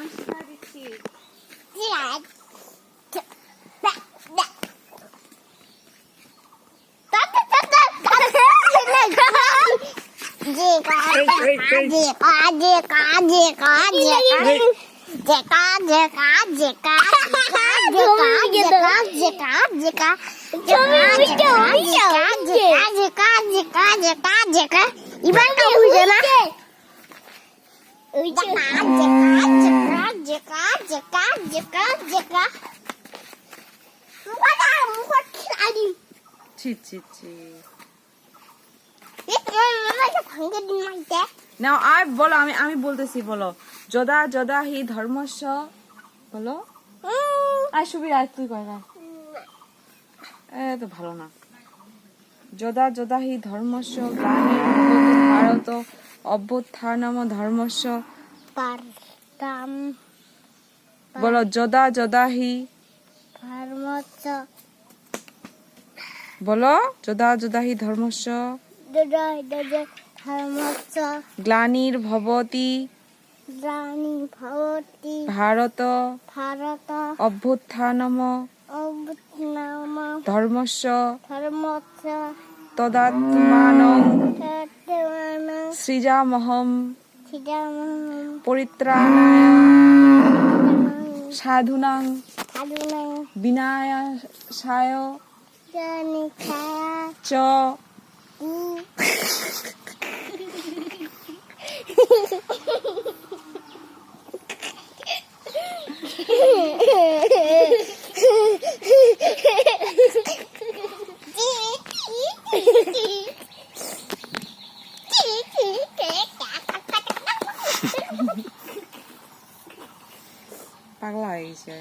আমি শিখাই দিচ্ছি। নাও আর বলো, আমি বলতেছি, বলো যদা যদা হি ধর্মস্য, বলো। আর সুবির আর তুই কয় না, তো ভালো না। যদা যদা হি ধর্মস্য গ্লানির্ভবতি ভারত অভ্যুত্থানম ধর্মস্য। বলো যদা যদা হি ধর্মস্য, বলো যদা যদা হি ধর্মস্য ধর্মস্য গ্লানির্ভবতি গ্লানির্ভবতি ভারত ভারত অভ্যুত্থানম অভ্যুত্থানম ধর্মস্য ধর্মস্য তদাত্মানং তদাত্মানং সৃজামহং সৃজামহং পরিত্রাণায় সাধুনাং সাধুনাং বিনাশায় জনিকায় চ। পাগলা হয়ে গেছে।